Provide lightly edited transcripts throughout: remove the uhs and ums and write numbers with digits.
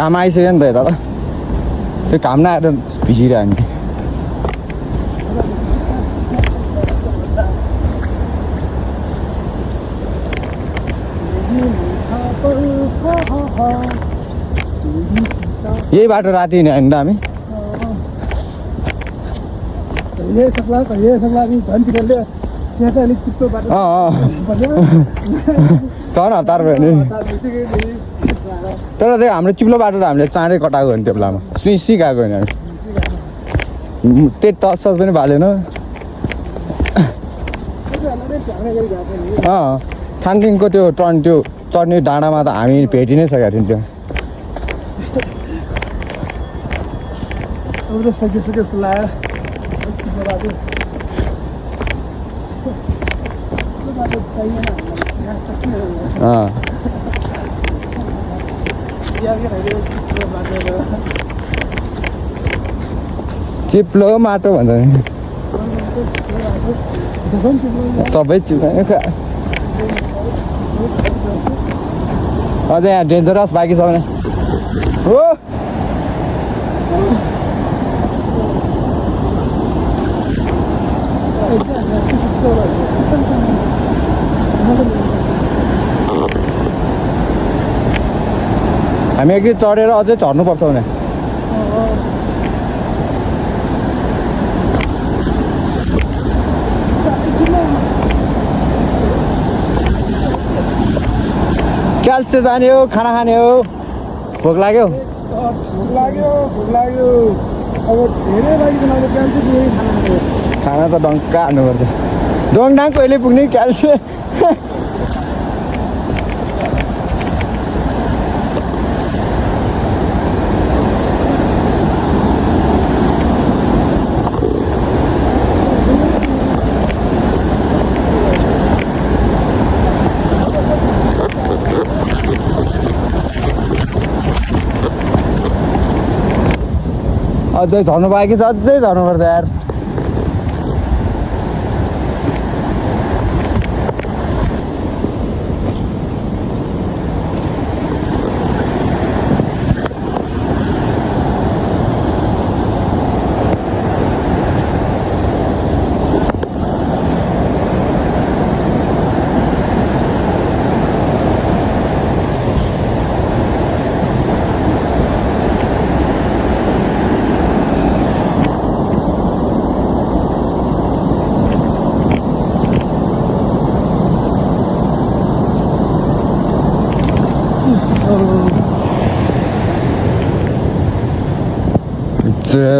घाम आइसक्यो नि त यता त त्यो घाम नआएर भिजिरह्यो हामी यही बाटो राति हिँड्यो त हामी झन् हतार भयो नि तर त्यो हाम्रो चिप्लो बाटो त हामीले चाँडै कटाएको हो नि त्यो बेलामा सुई गएको होइन हामी त्यही टचस पनि भालेन थानदेखिको त्यो टर्न त्यो चढ्ने डाँडामा त हामी भेटि नै सकेका थियौँ चिप्लो माटो भन्छ नि सबै चिप्लो अझै यहाँ डेन्जरस बाँकी छ भने हो हामी एकदिन चढेर अझै झर्नुपर्छ भने क्याल्से जाने हो खाना खाने हो भोक लाग्यो भोक लाग्यो अब धेरै लागि खाना त डङ्का हान्नुपर्छ डोङडाङ कहिले पुग्ने क्याल्से अझै झर्नु बाँकी छ अझै झर्नुपर्छ यार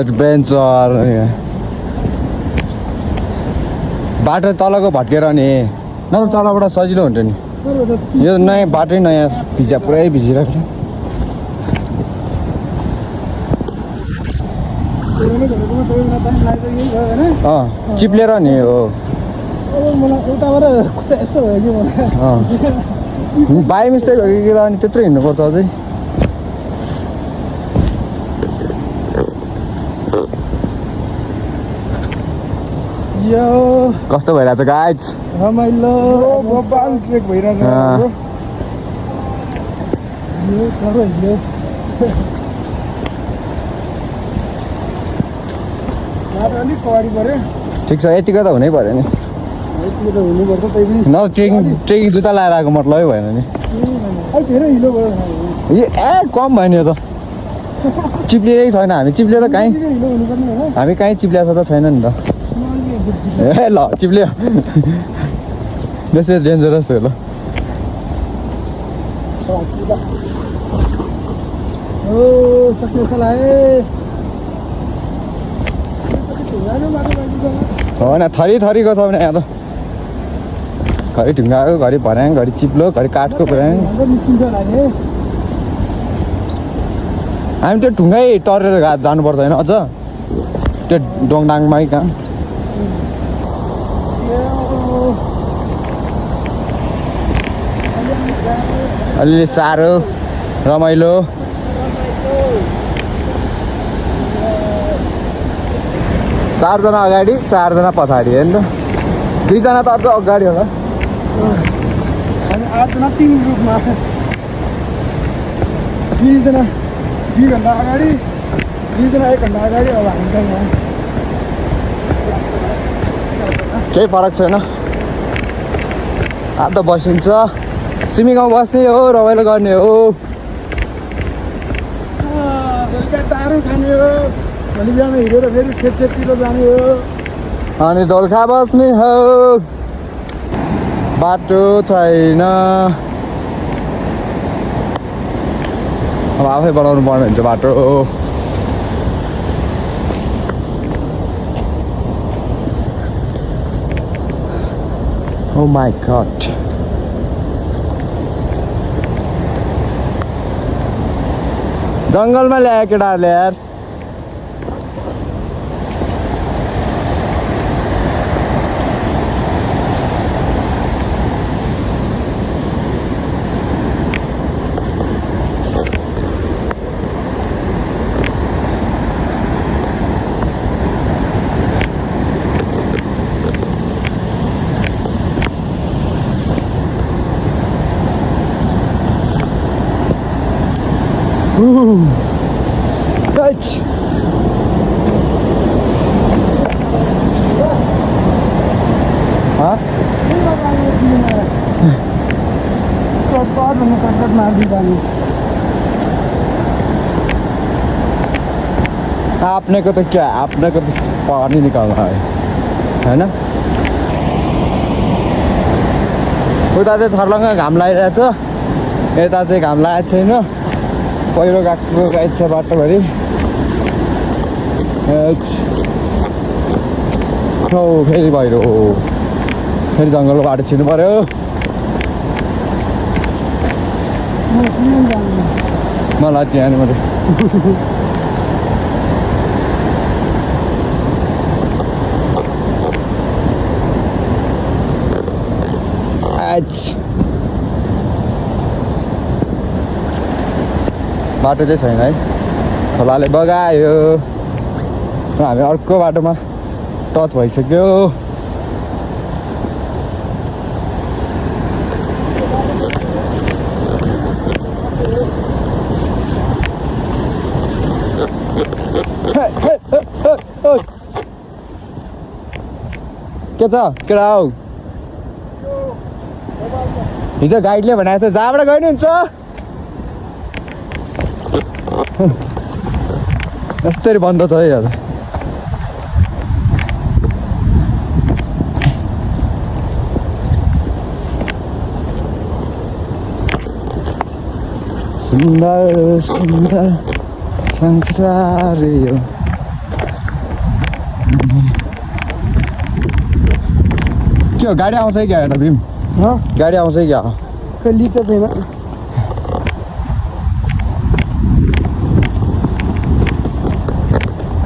एडभेन्चर बाटो तलको भट्केर नि न त तलबाट सजिलो हुन्छ नि यो नयाँ बाटै नयाँ पुरै भिजिरहेको छ चिप्लेर नि हो बाई मिस्टेक हो कि अनि त्यत्रो हिँड्नुपर्छ अझै कस्तो भइरहेछ गाइज रमाइलो गोपाल ट्रेक भइरहेछ अलिक कवाडी पऱ्यो ठिक छ यतिको त हुनै पऱ्यो नि न ट्रेकिङ जुत्ता लगाएर आएको मतलबै भएन नि ए कम भयो नि यो त चिप्लिएकै छैन हामी चिप्ले त कहीँ हामी कहीँ चिप्लिएको त छैन नि त ए ल चिप्लियो बेसी डेन्जरस हो ल हो न थरी थरीको छ भने यहाँ त घरि ढुङ्गाको घरि भर्याङ घरि चिप्लो घरि काठको भर्याङ हामी त्यो ढुङ्गै टरेर जानुपर्छ होइन अझ त्यो डोङडाङमै कहाँ अलिअलि साह्रो रमाइलो चारजना अगाडि चारजना पछाडि होइन त दुईजना त अझ अगाडि होला हामी 8जना 3 ग्रुपमा 2जना 2 घन्टा अगाडि 2 जना 1 घन्टा अगाडि अब हामी चाहिँ यहाँ केही फरक छैन आज त बसिन्छ सिमी गाउँ बस्ने हो रमाइलो गर्ने हो बेलुका टाढो खाने हो भोलि बिहान हिँडेर फेरि छेकतिर जाने हो अनि दोलखा बस्ने हो बाटो छैन अब आफै बनाउनु पर्ने हुन्छ बाटो Oh my god. जङ्गलमा ल्यायो केटाहरूले यार Touch. Hah? आपने को तो क्या आपने को तो पानी निकालना है ना उता चाहिँ छर्लङ्ग घाम लागिरहेछ यता चाहिँ घाम लागेको छैन पहिरो गएको छ बाटोभरि हो फेरि पहिरो फेरि जङ्गलको बाटो छिर्नु पर्यो मलाई त्यहाँ मात्रै बाटो चाहिँ छैन है खोलाले बगायो र हामी अर्को बाटोमा टच भइसक्यो के छ केटा हौ हिजो गाइडले भनेको छ जहाँबाट गयो हुन्छ यसरी बन्द छ है आज सुन्दर सुन्दर संसार यो के हो गाडी आउँछ क्या त भीम गाडी आउँछ क्या कहिले त छैन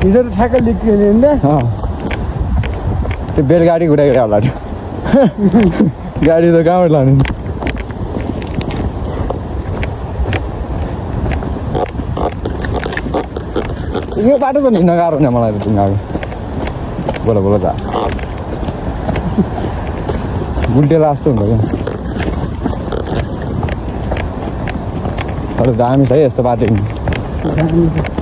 हिजो त ठ्याक्क लिक्यो नि त्यो बेलगाडी घुटाइरहेको होला गाडी त कहाँबाट लाने यो बाटो त हिँड्न गाह्रो नि मलाई त बोला बोला जा गुल्टेला जस्तो हुन्छ क्या तर दामी छ है यस्तो बाटो हिँड्नु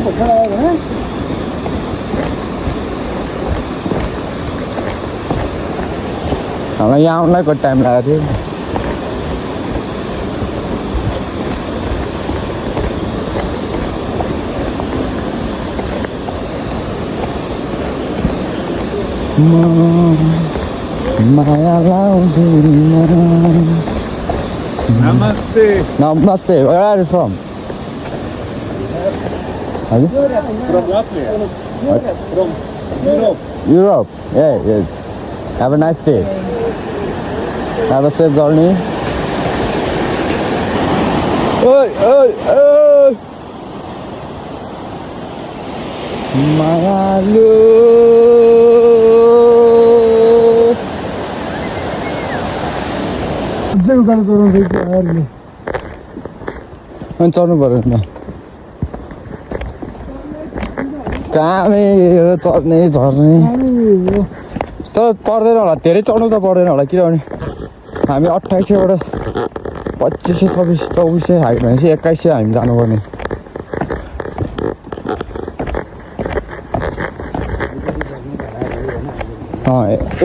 भर्खर आयो भने हामीलाई यहाँ आउनलाई कति टाइम लागेको थियो माया लाउँदैन नमस्ते Namaste. Where are you from? Are you? from what place? From Europe. Europe. Yeah, yes. Have a nice day. Have a safe journey. Oi, oi, oi. Mayalu. अझै उकालो चढाउँदै आएर अनि चढ्नु पर्यो नि कामै चढ्ने झर्ने तर पर्दैन होला धेरै चढ्नु त पर्दैन होला किनभने हामी 2800बाट 2500 2600 2400 हाइट भनेपछि 2100 हामी जानुपर्ने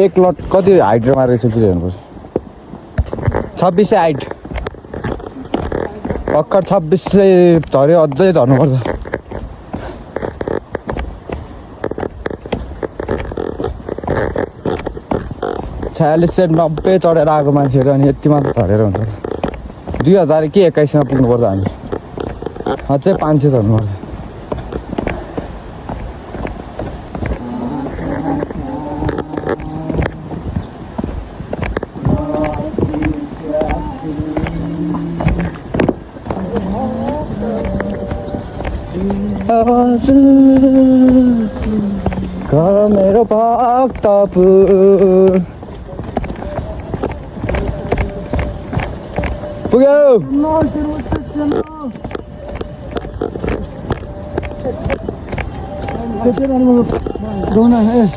एक लट कति हाइटमा रहेछ कि हेर्नुपर्छ 2600 हाइट भर्खर 2600 झऱ्यो अझै झर्नुपर्छ छयालिस सय 90 चढेर आएको मान्छेहरू अनि यति मात्र झरेर हुन्छ 2000 के 21 मा पुग्नुपर्छ हामी अझै 500 झर्नुपर्छ घर मेरो भक्तपुर पुग्यो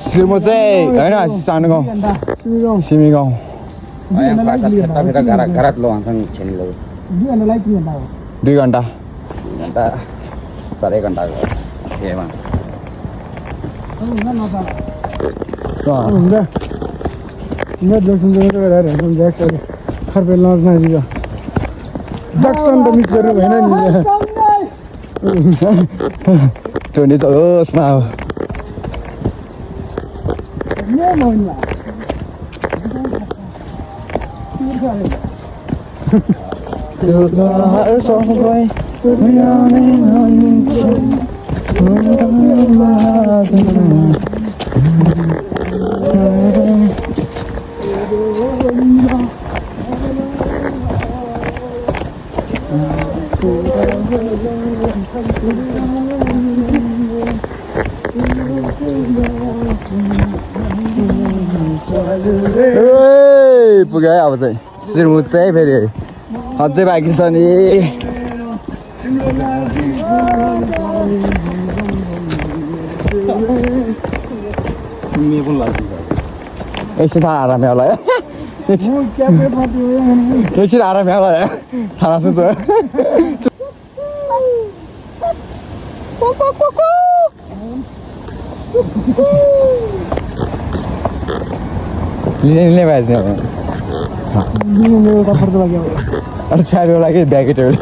सिमो चाहिँ होइन सानो गाउँ सिमी गाउँ घराट लो हांसंग छेनी लो 2 घन्टा घंटा साढ़े घंटा ये मान जक्सन त मिस गर्नु भएन नि टोनी त होस् न पुग्यो है अब चाहिँ सिरमुट चाहिँ फेरि अझै बाँकी छ नि एकछिन थाहा आरामै होला है एकछिन आरामै होला है थाहा सुन्छ लिने भएछ अब अरू छ्याएको लागि ब्याकेटहरू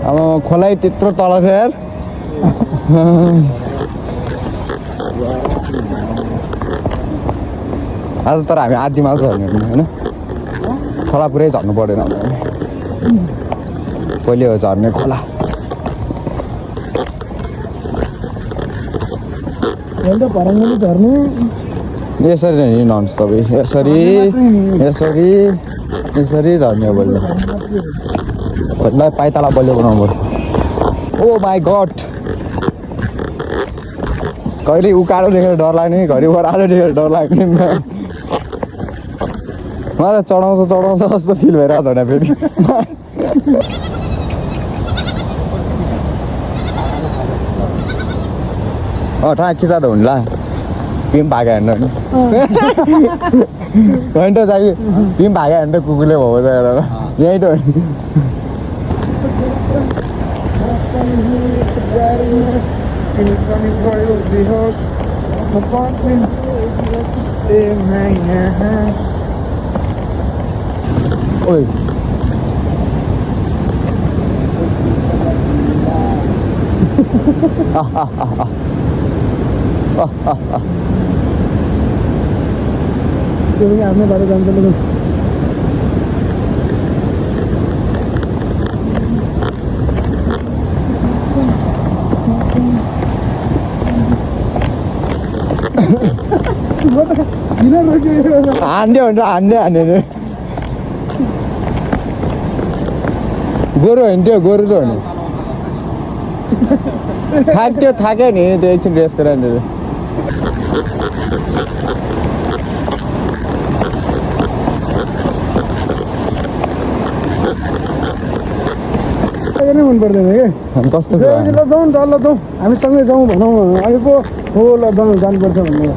अब खोलाइ त्यत्रो तल छ यार आज तर हामी आधीमा झर्ने होइन खोला पुरै झर्नु पर्दैन पहिले हो झर्ने खोला यसरी नै हिँड्नुहुन्छ तपाईँ यसरी यसरी यसरी झर्ने हो बल्ल बल्ल पाइताला बलियो बनाउनु पर्छ ओ माई गड कहिले उकालो देखेर डर लाग्ने घरि ओह्रालो देखेर डर लाग्ने मलाई त चढाउँछ चढाउँछ जस्तो फिल भइरहेको छ होइन फेरि ठ्याक्क खिचा त हुन्ला के पनि भागा हेर्नु होइन चाहिँ तिमी भाग्यो भने त कुकुरले भएको छ यहीँ त ओइ त्यो पनि आफ्नै बाटो जान्छ ल किन रोक्यो हान्यो भनेर हान्यो नि गोरु हिँड्थ्यो गोरु त हो नि थाक्यो नि त्यो एकछिन रेस्ट गरायो नै मन पर्दैन के अनि कस्तो ल जाउँ न त ल जाउँ हामी सँगै जाउँ भनौँ अहिले पो हो ल जाउँ जानुपर्छ भन्ने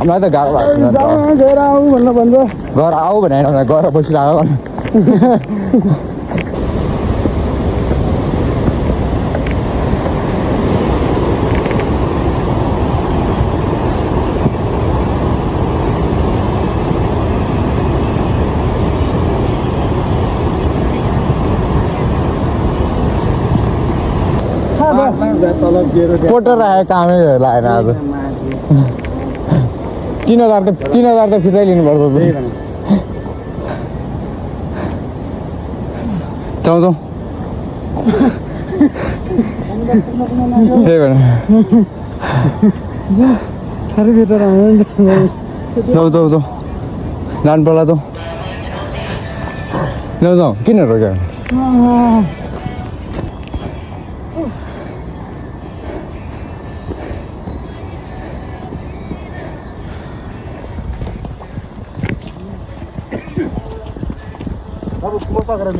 मलाई त गाह्रो भएको छैन जाउँ गएर आऊ भन्छ घर आऊ भनेर गएर बसिरहेको तलब दिएर पोटर राखेको कामै लागेन आज 3000 त फिर्ता लिनुपर्छ जाउँ त्यही भएर साह्रै भेटेर जाउँ जानु पर्ला जाउँ किन रोक्यो अब कोसा गरेर